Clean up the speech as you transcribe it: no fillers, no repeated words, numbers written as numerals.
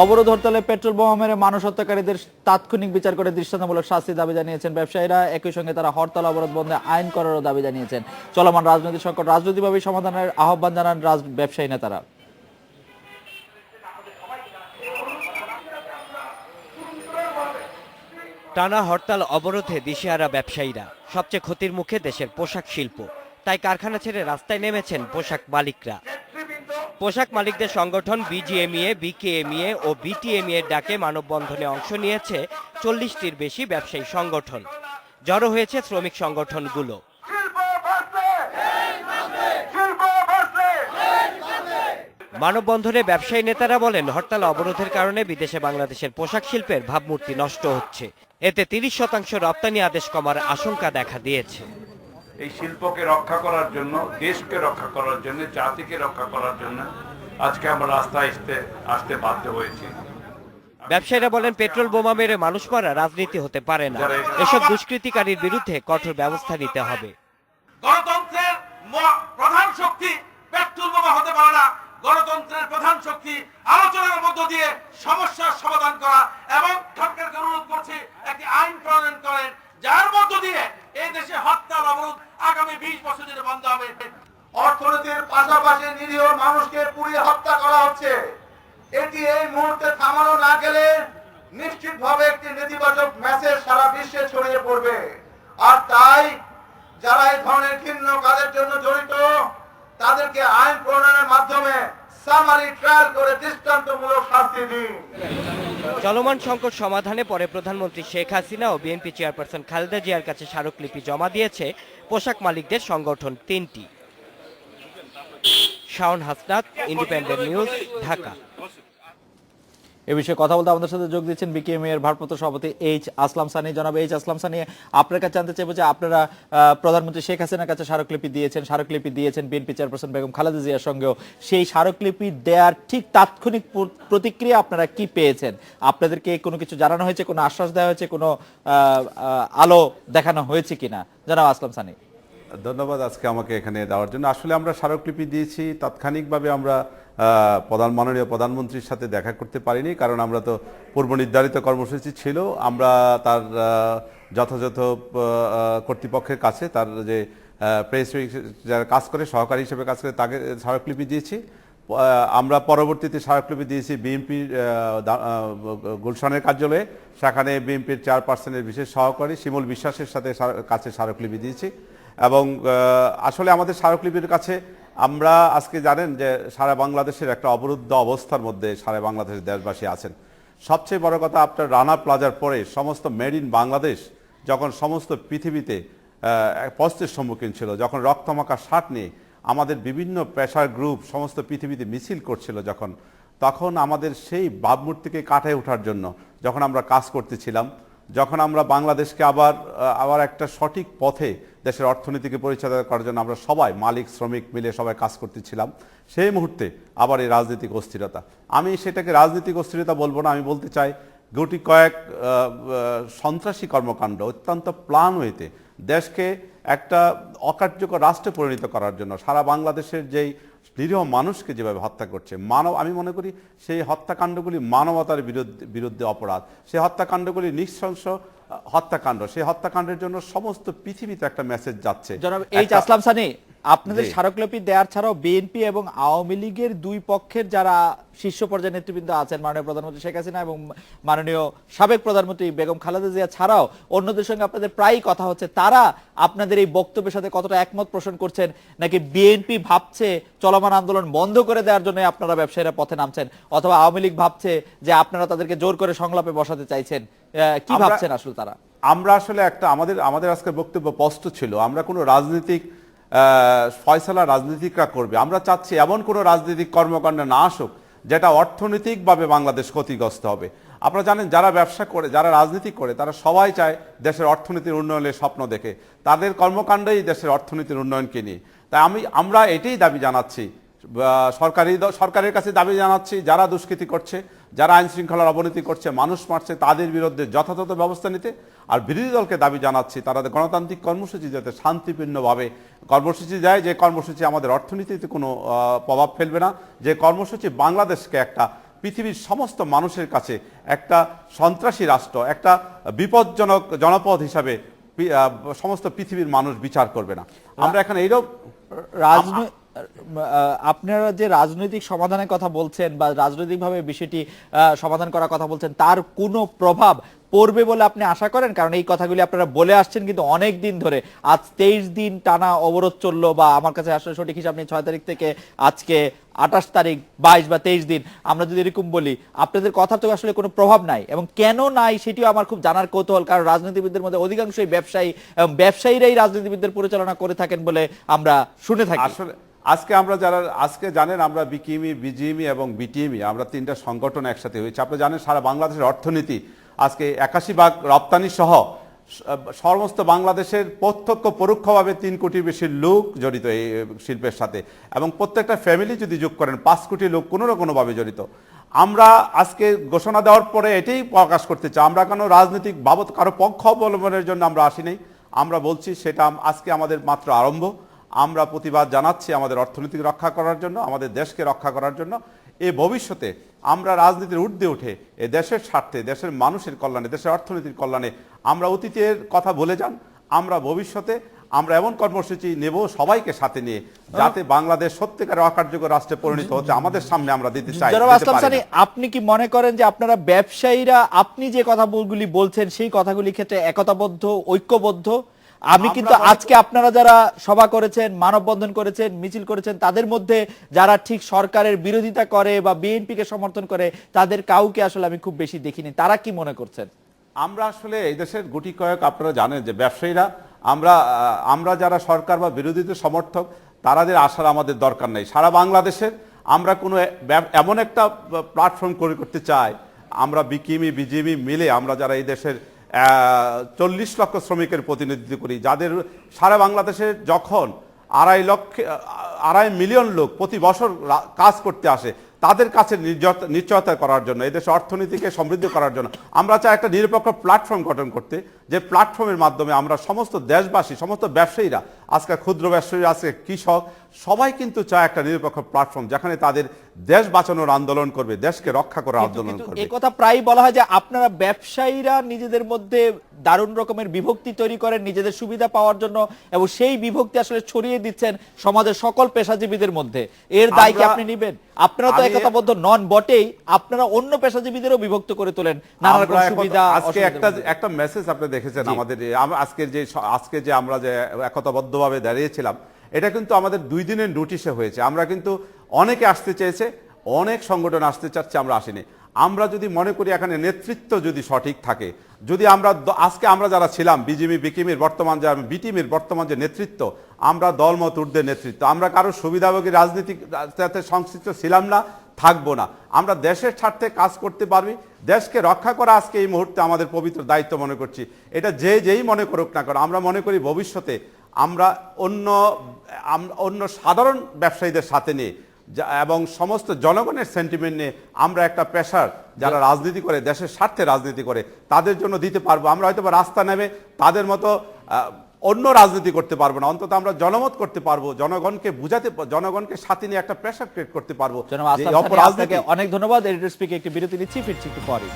অবরোধ হরতালে পেট্রোল বোমা মেরে মানুষ হত্যাকারীদের তাৎক্ষণিক বিচার করে দৃষ্টান্তমূলক শাস্তি দাবি জানিয়েছেন ব্যবসায়ীরা। একই সঙ্গে তারা হরতাল অবরোধ বন্ধে আইন করারও দাবি জানিয়েছেন। চলমান রাজনৈতিক সংকট রাজনৈতিকভাবে সমাধানের আহ্বান জানান ব্যবসায়ী নেতারা। টানা হরতাল অবরোধে দিশেহারা ব্যবসায়ীরা। সবচেয়ে ক্ষতির মুখে দেশের পোশাক শিল্প, তাই কারখানা ছেড়ে রাস্তায় নেমেছেন পোশাক মালিকরা। পোশাক মালিকদের সংগঠন বিজিএমইএ, বিকেএমইএ ও বিটিএমইএ ডাকে মানববন্ধনে অংশ নিয়েছে 40টির বেশি ব্যবসায়ী সংগঠন। জড়ো হয়েছে শ্রমিক সংগঠনগুলো। মানববন্ধনে ব্যবসায়ী নেতারা বলেন, হরতাল অবরোধের কারণে বিদেশে বাংলাদেশের পোশাক শিল্পের ভাবমূর্তি নষ্ট হচ্ছে। এতে 30% রপ্তানি আদেশ কমার আশঙ্কা দেখা দিয়েছে। এই শিল্পকে রক্ষা করার জন্য, দেশকে রক্ষা করার জন্য, জাতিকে রক্ষা করার জন্য আজকে আমরা রাস্তায় আসতে বাধ্য হয়েছি। ব্যবসায়ীরা বলেন, পেট্রোল বোমা মেরে মানুষ মারা রাজনীতি হতে পারে না। এসব দুষ্কৃতিকারীর বিরুদ্ধে কঠোর ব্যবস্থা নিতে হবে। গণতন্ত্রের প্রধান শক্তি পেট্রোল বোমা হতে পারে না। গণতন্ত্রের প্রধান শক্তি আলোচনার মধ্য দিয়ে সমস্যার সমাধান করা, এবং সরকারকে অনুরোধ করছি একটি আইন প্রণয়ন করেন যার মধ্য দিয়ে এই দেশে হরতাল অবরোধ আগামী 20 বছর ধরে বন্ধ হবে। অর্থনীতির পাশাপাশি নিরীহ মানুষকে পুড়িয়ে হত্যা করা হচ্ছে। এটি এই মুহূর্তে থামানো না গেলে নিশ্চিতভাবে একটি নেতিবাচক মেসেজ সারা বিশ্বে ছড়িয়ে পড়বে। আর তাই যারা এই ধরনের ঘৃণ্য কাজের জন্য জড়িত তাদেরকে আইন প্রণয়নের মাধ্যমে সামারি ট্রায়াল করে দৃষ্টান্তমূলক শাস্তি দিন। চলমান সংকট সমাধানে পরে প্রধানমন্ত্রী শেখ হাসিনা ও বিএনপি চেয়ারপারসন খালেদা জিয়ার কাছে স্মারকলিপি জমা দিয়েছে পোশাক মালিকদের সংগঠন 3টি। Shaon Hasnat, Independent News, Dhaka. এ বিষয়ে কথা বলতে আমাদের সাথে যোগ দিচ্ছেন বিকেএমইএ এর ভারপ্রাপ্ত সভাপতি এইচ আসলাম সানি। জনাব এইচ আসলাম সানি, আপনার কাছে জানতে চাইবো যে আপনারা প্রধানমন্ত্রী শেখ হাসিনার কাছে স্মারকলিপি দিয়েছেন বিএনপি চেয়ারপারসন বেগম খালেদা জিয়ার সঙ্গেও। সেই স্মারকলিপি দেওয়ার ঠিক তাৎক্ষণিক প্রতিক্রিয়া আপনারা কি পেয়েছেন? আপনাদেরকে কোনো কিছু জানানো হয়েছে, কোনো আশ্বাস দেওয়া হয়েছে, কোনো আলো দেখানো হয়েছে কিনা? জনাব আসলাম সানি। ধন্যবাদ আজকে আমাকে এখানে দেওয়ার জন্য। আসলে আমরা স্মারকলিপি দিয়েছি, তাৎক্ষণিকভাবে আমরা মাননীয় প্রধানমন্ত্রীর সাথে দেখা করতে পারিনি, কারণ আমরা তো পূর্ব নির্ধারিত কর্মসূচি ছিল। আমরা তার যথাযথ কর্তৃপক্ষের কাছে, তার যে প্রেস যারা কাজ করে, সহকারী হিসেবে কাজ করে, তাকে স্মারকলিপি দিয়েছি। আমরা পরবর্তীতে স্মারকলিপি দিয়েছি বিএনপির গুলশানের কার্যালয়ে। সেখানে বিএনপির চেয়ারপারসনের বিশেষ সহকারী শিমুল বিশ্বাসের সাথে কাছে স্মারকলিপি দিয়েছি। এবং আসলে আমাদের স্মারকলিপির কাছে আমরা আজকে জানেন যে সারা বাংলাদেশের একটা অবরুদ্ধ অবস্থার মধ্যে সারা বাংলাদেশের দেশবাসী আছেন। সবচেয়ে বড় কথা, আপনার রানা প্লাজার পরে সমস্ত মেড ইন বাংলাদেশ যখন সমস্ত পৃথিবীতে প্রশ্নের সম্মুখীন ছিল, যখন রক্তমাখা শার্ট নিয়ে আমাদের বিভিন্ন পেশার গ্রুপ সমস্ত পৃথিবীতে মিছিল করছিল, তখন আমাদের সেই ভাবমূর্তিকে কাটায় ওঠার জন্য যখন আমরা কাজ করতেছিলাম, যখন আমরা বাংলাদেশকে আবার একটা সঠিক পথে দেশের অর্থনীতিকে পরিচালনা করার জন্য আমরা সবাই মালিক শ্রমিক মিলে সবাই কাজ করতেছিলাম, সেই মুহূর্তে আবার এই রাজনৈতিক অস্থিরতা। আমি সেটাকে রাজনৈতিক অস্থিরতা বলবো না, আমি বলতে চাই গুটি কয়েক সন্ত্রাসী কর্মকাণ্ড অত্যন্ত প্ল্যান ওয়েতে দেশকে একটা অকার্যকর রাষ্ট্রে পরিণত করার জন্য সারা বাংলাদেশের যেই নিরীহ মানুষকে যেভাবে হত্যা করছে, আমি মনে করি সেই হত্যাকাণ্ডগুলি মানবতার বিরুদ্ধে অপরাধ। সেই হত্যাকাণ্ডগুলি নৃশংস হত্যাকাণ্ড। সেই হত্যাকাণ্ডের জন্য সমস্ত পৃথিবীতে একটা মেসেজ যাচ্ছে। জনাব এইচ আসলাম সানি, আপনাদের স্মারকলিপি দেওয়ার ছাড়াও বিএনপি এবং আওয়ামী লীগের দুই পক্ষের যারা শীর্ষ পর্যায়ের নেতৃবৃন্দ আছেন, মাননীয় প্রধানমন্ত্রী শেখ হাসিনা এবং মাননীয় সাবেক প্রধানমন্ত্রী বেগম খালেদা জিয়া ছাড়াও অন্যদের সঙ্গে আপনাদের প্রায়ই কথা হচ্ছে। তারা আপনাদের এই বক্তব্যের সাথে কতটা একমত পোষণ করছেন, নাকি বিএনপি ভাবছে চলমান আন্দোলন বন্ধ করে দেওয়ার জন্য আপনারা ব্যবসায়ীরা পথে নামছেন, অথবা আওয়ামী লীগ ভাবছে যে আপনারা তাদেরকে জোর করে সংলাপে বসাতে চাইছেন? কি ভাবছেন আসলে তারা? আমরা আসলে আমাদের আজকের বক্তব্য স্পষ্ট ছিল, আমরা কোনো রাজনৈতিক ফয়সালা রাজনীতিকরা করবে। আমরা চাচ্ছি এমন কোনো রাজনৈতিক কর্মকাণ্ড না আসুক যেটা অর্থনৈতিকভাবে বাংলাদেশ ক্ষতিগ্রস্ত হবে। আপনারা জানেন, যারা ব্যবসা করে, যারা রাজনীতি করে, তারা সবাই চায় দেশের অর্থনীতির উন্নয়নের স্বপ্ন দেখে। তাদের কর্মকাণ্ডই দেশের অর্থনীতির উন্নয়নকে নিয়ে। তাই আমরা এটাই দাবি জানাচ্ছি, সরকারের কাছে দাবি জানাচ্ছি, যারা দুষ্কৃতি করছে, যারা আইন শৃঙ্খলার অবনতি করছে, মানুষ মারছে, তাদের বিরুদ্ধে যথাযথ ব্যবস্থা নিতে। আর বিরোধী দলকে দাবি জানাচ্ছি, তারা গণতান্ত্রিক কর্মসূচি যাতে শান্তিপূর্ণভাবে কর্মসূচি দেয়, যে কর্মসূচি আমাদের অর্থনীতিতে কোনো প্রভাব ফেলবে না, যে কর্মসূচি বাংলাদেশকে একটা পৃথিবীর সমস্ত মানুষের কাছে একটা সন্ত্রাসী রাষ্ট্র, একটা বিপজ্জনক জনপদ হিসাবে সমস্ত পৃথিবীর মানুষ বিচার করবে না। আমরা এখানে এইরকম আপনারা যে রাজনৈতিক সমাধানের কথা বলছেন বা রাজনৈতিকভাবে বিষয়টি সমাধান করার কথা বলছেন, তার কোনো প্রভাব পড়বে বলে আপনি আশা করেন? কারণ এই কথাগুলি আপনারা বলে আসছেন কিন্তু অনেক দিন ধরে, আজ 23 দিন টানা অবরোধ চললো, বা আমার কাছে আসলে সঠিক হিসাব নেই, 6 তারিখ থেকে আজকে 28 তারিখ, 22 বা 23 দিন। আমরা যদি এরকম বলি, আপনাদের কথা তো আসলে কোনো প্রভাব নাই, এবং কেন নাই সেটিও আমার খুব জানার কৌতূহল। কারণ রাজনীতিবিদদের মধ্যে অধিকাংশই ব্যবসায়ী, এবং ব্যবসায়ীরাই রাজনীতিবিদদের পরিচালনা করে থাকেন বলে আমরা শুনে থাকি। আসলে আজকে আমরা যারা আজকে জানেন, আমরা বিকিএমই, বিজিএমই এবং বিটিএমই, আমরা 3টা সংগঠন একসাথে হয়েছে। আপনি জানেন সারা বাংলাদেশের অর্থনীতি আজকে 81 ভাগ রপ্তানি সহ সমস্ত বাংলাদেশের প্রত্যক্ষ পরোক্ষভাবে 3 কোটির বেশি লোক জড়িত এই শিল্পের সাথে, এবং প্রত্যেকটা ফ্যামিলি যদি যোগ করেন 5 কোটি লোক কোনো না কোনোভাবে জড়িত। আমরা আজকে ঘোষণা দেওয়ার পরে এটাই প্রকাশ করতে চাই, আমরা কোনো রাজনৈতিক বাবদ কারো পক্ষ অবলম্বনের জন্য আমরা আসি নাই। আমরা বলছি সেটা আজকে আমাদের মাত্র আরম্ভ। আমরা প্রতিবাদ জানাচ্ছি আমাদের অর্থনীতিকে রক্ষা করার জন্য, আমাদের দেশকে রক্ষা করার জন্য। এই ভবিষ্যতে আমরা রাজনীতির ঊর্ধ্বে উঠে এ দেশের স্বার্থে, দেশের মানুষের কল্যাণে, দেশের অর্থনীতির কল্যাণে আমরা অতীতের কথা ভুলে যান। আমরা ভবিষ্যতে আমরা এমন কর্মসূচি নেব সবাইকে সাথে নিয়ে, যাতে বাংলাদেশ সত্যিকারের অকার্যকর রাষ্ট্রে পরিণত হতে আমাদের সামনে আমরা দিতে চাই। জনাব আসলাম সানি, আপনি কি মনে করেন যে আপনারা ব্যবসায়ীরা আপনি যে কথাগুলি বলছেন সেই কথাগুলি ক্ষেত্রে একতাবদ্ধ, ঐক্যবদ্ধ? আমি কিন্তু আজকে আপনারা যারা সভা করেছেন, মানববন্ধন করেছেন, মিছিল করেছেন, তাদের মধ্যে যারা ঠিক সরকারের বিরোধিতা করে বা বিএনপিকে সমর্থন করে, তাদের কাউকে আসলে আমি খুব বেশি দেখিনি। তারা কি মনে করছেন? আমরা আসলে এই দেশের গুটি কয়েক, আপনারা জানেন যে ব্যবসায়ীরা, আমরা যারা সরকার বা বিরোধীদের সমর্থক, তাদের আসার আমাদের দরকার নেই। সারা বাংলাদেশের আমরা কোনো এমন একটা প্ল্যাটফর্ম করতে চাই, আমরা বিকিএমই, বিজিএমই মিলে আমরা যারা এই দেশের 40 লক্ষ শ্রমিকের প্রতিনিধিত্ব করি, যাদের সারা বাংলাদেশে যখন 2.5 মিলিয়ন লোক প্রতি বছর কাজ করতে আসে, তাদের কাছে নিশ্চয়তা করার জন্য, এদেশের অর্থনীতিকে সমৃদ্ধ করার জন্য আমরা চাই একটা নিরপেক্ষ প্ল্যাটফর্ম গঠন করতে, যে প্ল্যাটফর্মের মাধ্যমে আমরা সমস্ত দেশবাসী, সমস্ত ব্যবসায়ীরা, আজকে ক্ষুদ্র ব্যবসায়ী, আজকে কৃষক, সবাই কিন্তু চায় একটা নিরপেক্ষ প্ল্যাটফর্ম যেখানে তাদের দেশ বাঁচানোর আন্দোলন করবে, দেশকে রক্ষা করার আন্দোলন করবে। এই কথা প্রায় বলা হয় যে আপনারা ব্যবসায়ীরা নিজেদের মধ্যে দারুণ রকমের বিভক্তি তৈরি করেন নিজেদের সুবিধা পাওয়ার জন্য, এবং সেই বিভক্তি আসলে ছড়িয়ে দিচ্ছেন সমাজের সকল পেশাজীবীদের মধ্যে। এর দায় কি আপনি নেবেন? আপনারা তো একতাবদ্ধ নন বটেই, আপনারা অন্য পেশাজীবীদেরও বিভক্ত করে তোলেন নানা রকম সুবিধা। আজকে একটা মেসেজ আপনি দেখেছেন আমাদের আজকে যে আমরা যে একতাবদ্ধভাবে দাঁড়িয়েছিলাম, এটা কিন্তু আমাদের 2 দিনের নোটিশে হয়েছে। আমরা কিন্তু অনেকে আসতে চেয়েছে, অনেক সংগঠন আসতে চাচ্ছে, আমরা আসিনি। আমরা যদি মনে করি এখানে নেতৃত্ব যদি সঠিক থাকে, যদি আজকে আমরা যারা ছিলাম বিজিএমই, বিকিএমির বর্তমান যে বিটিএমির বর্তমান যে নেতৃত্ব, আমরা দলমত ঊর্ধ্বে নেতৃত্ব, আমরা কারো সুবিধাভোগী রাজনীতিক সাথে সংশ্লিষ্ট ছিলাম না, থাকবো না। আমরা দেশের স্বার্থে কাজ করতে পারবি, দেশকে রক্ষা করা আজকে এই মুহূর্তে আমাদের পবিত্র দায়িত্ব মনে করছি। এটা যেই মনে করুক না কারণ, আমরা মনে করি ভবিষ্যতে আমরা অন্য সাধারণ ব্যবসায়ীদের সাথে নিয়ে এবং সমস্ত জনগণের সেন্টিমেন্ট নিয়ে আমরা একটা পেশার যারা রাজনীতি করে, দেশের স্বার্থে রাজনীতি করে, তাদের জন্য দিতে পারবো। আমরা হয়তো রাস্তা নেবে তাদের মতো অন্য রাজনীতি করতে পারবো না, অন্তত আমরা জনমত করতে পারবো, জনগণকে বুঝাতে, জনগণকে সাথে নিয়ে একটা প্রেসার ক্রিয়েট করতে পারবো। অনেক ধন্যবাদ। এডিটর স্পিকে একটি বিরতি নিচ্ছি, ফিরছি একটু পরে।